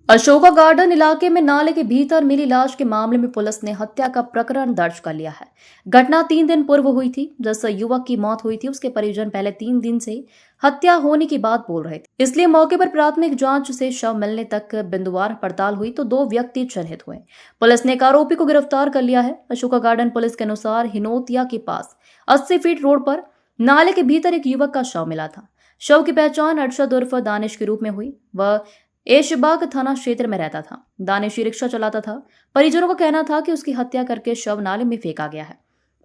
Ashoka garden इलाके में नाले के भीतर मिली लाश के मामले में पुलिस ने हत्या का प्रकरण दर्ज कर लिया है। घटना 3 दिन पूर्व हुई थी। जिस युवक की मौत हुई थी उसके परिजन पहले 3 दिन से हत्या होने की बात बोल रहे थे, इसलिए मौके पर प्राथमिक जांच से शव मिलने तक बिंदुवार पड़ताल हुई तो 2 व्यक्ति चिन्हित हुए। पुलिस ने एक आरोपी को गिरफ्तार कर लिया है। अशोका गार्डन पुलिस के अनुसार हिनोतिया के पास 80 फीट रोड पर नाले के भीतर एक युवक का शव मिला था। शव की पहचान अरशद उर्फ दानिश के रूप में हुई। वह ऐशबाग थाना क्षेत्र में रहता था। दानिश रिक्शा चलाता था। परिजनों का कहना था कि उसकी हत्या करके शव नाले में फेंका गया है।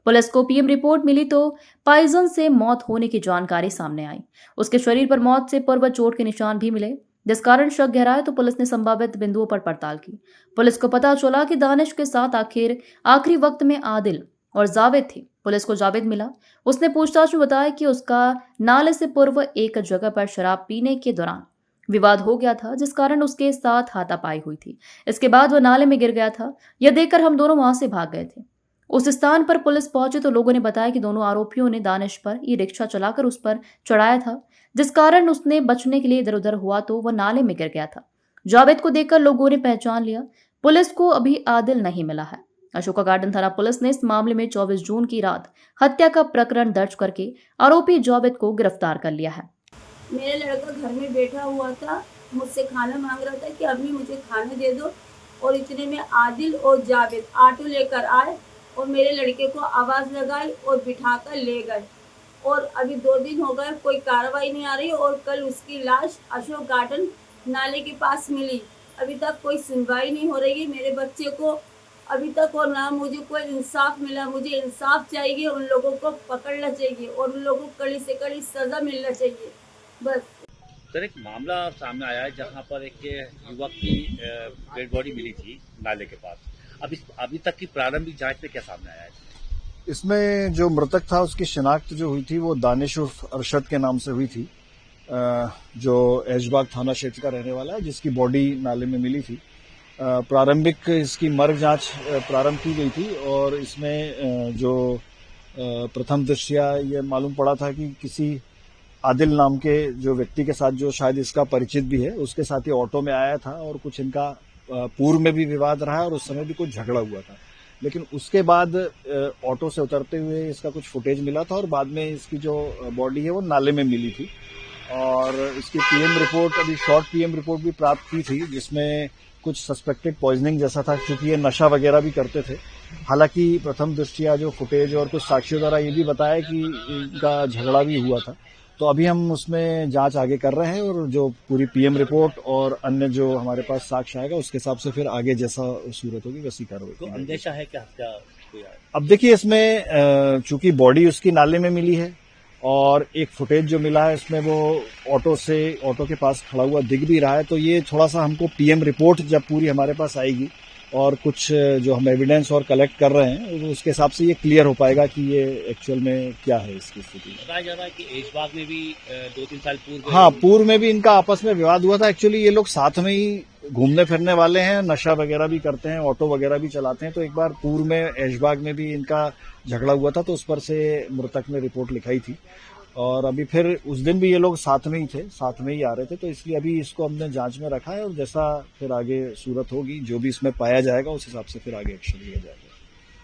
पुलिस को पीएम रिपोर्ट मिली तो पॉइजन से मौत होने की जानकारी सामने आई। उसके शरीर पर मौत से पूर्व चोट के निशान भी मिले, जिस कारण शक गहराया तो पुलिस ने संभावित बिंदुओं पर पड़ताल की। पुलिस को पता चला कि दानिश के साथ आखिरी वक्त में आदिल और जावेद थे। पुलिस को जावेद मिला। उसने पूछताछ में बताया कि उसका नाले से पूर्व एक जगह पर शराब पीने के दौरान विवाद हो गया था, जिस कारण उसके साथ हाथापाई हुई थी। इसके बाद वह नाले में गिर गया था। यह देखकर हम दोनों वहां से भाग गए थे। उस स्थान पर पुलिस पहुंचे तो लोगों ने बताया कि दोनों आरोपियों ने दानिश पर ई रिक्शा चलाकर उस पर चढ़ाया था, जिस कारण उसने बचने के लिए इधर उधर हुआ तो वह नाले में गिर गया था। जावेद को देखकर लोगों ने पहचान लिया। पुलिस को अभी आदिल नहीं मिला है। अशोका गार्डन थाना पुलिस ने इस मामले में 24 जून की रात हत्या का प्रकरण दर्ज करके आरोपी जावेद को गिरफ्तार कर लिया है। मेरा लड़का घर में बैठा हुआ था, मुझसे खाना मांग रहा था कि अम्मी मुझे खाना दे दो, और इतने में आदिल और जावेद ऑटो लेकर आए और मेरे लड़के को आवाज़ लगाई और बिठाकर ले गए। और अभी 2 दिन हो गए, कोई कार्रवाई नहीं आ रही। और कल उसकी लाश अशोक गार्डन नाले के पास मिली। अभी तक कोई सुनवाई नहीं हो रही है मेरे बच्चे को अभी तक, और ना मुझे कोई इंसाफ मिला। मुझे इंसाफ चाहिए, उन लोगों को पकड़ना चाहिए और उन लोगों को कड़ी से कड़ी सज़ा मिलना चाहिए बस। सर, एक मामला सामने आया है जहां पर एक युवक की डेड बॉडी मिली थी नाले के पास। अभी तक की प्रारंभिक जांच में क्या सामने आया है? इसमें जो मृतक था उसकी शिनाख्त जो हुई थी वो दानिश उर्फ अरशद के नाम से हुई थी, जो ऐशबाग थाना क्षेत्र का रहने वाला है, जिसकी बॉडी नाले में मिली थी। प्रारंभिक इसकी मर्ग जांच प्रारंभ की गई थी और इसमें जो प्रथम दृष्टया ये मालूम पड़ा था कि किसी आदिल नाम के जो व्यक्ति के साथ, जो शायद इसका परिचित भी है, उसके साथ ही ऑटो में आया था और कुछ इनका पूर्व में भी विवाद रहा और उस समय भी कुछ झगड़ा हुआ था। लेकिन उसके बाद ऑटो से उतरते हुए इसका कुछ फुटेज मिला था और बाद में इसकी जो बॉडी है वो नाले में मिली थी। और इसकी पीएम रिपोर्ट, अभी शॉर्ट पीएम रिपोर्ट भी प्राप्त की थी, जिसमें कुछ सस्पेक्टेड पॉइजनिंग जैसा था, क्योंकि ये नशा वगैरह भी करते थे। हालांकि प्रथम दृष्टया जो फुटेज और कुछ साक्ष्यों द्वारा ये भी बताया कि इनका झगड़ा भी हुआ था। तो अभी हम उसमें जांच आगे कर रहे हैं और जो पूरी पीएम रिपोर्ट और अन्य जो हमारे पास साक्ष्य आएगा उसके हिसाब से फिर आगे जैसा सूरत होगी वैसी कार्रवाई। तो अंदेशा है कि हत्या हुई है? अब देखिए, इसमें चूंकि बॉडी उसकी नाले में मिली है और एक फुटेज जो मिला है उसमें वो ऑटो के पास खड़ा हुआ दिख भी रहा है, तो ये थोड़ा सा हमको पीएम रिपोर्ट जब पूरी हमारे पास आएगी और कुछ जो हम एविडेंस और कलेक्ट कर रहे हैं उसके हिसाब से ये क्लियर हो पाएगा कि ये एक्चुअल में क्या है इसकी स्थिति। बताया जा रहा है कि ऐशबाग में भी 2-3 साल पूर्व, हाँ, पूर्व में भी इनका आपस में विवाद हुआ था। एक्चुअली ये लोग साथ में ही घूमने फिरने वाले हैं, नशा वगैरह भी करते हैं, ऑटो वगैरह भी चलाते हैं। तो एक बार पूर्व में ऐशबाग में भी इनका झगड़ा हुआ था, तो उस पर से मृतक ने रिपोर्ट लिखाई थी और अभी फिर उस दिन भी ये लोग साथ में ही थे, साथ में ही आ रहे थे। तो इसलिए अभी इसको हमने जांच में रखा है और जैसा फिर आगे सूरत होगी, जो भी इसमें पाया जाएगा उस हिसाब से फिर आगे एक्शन लिया जाएगा।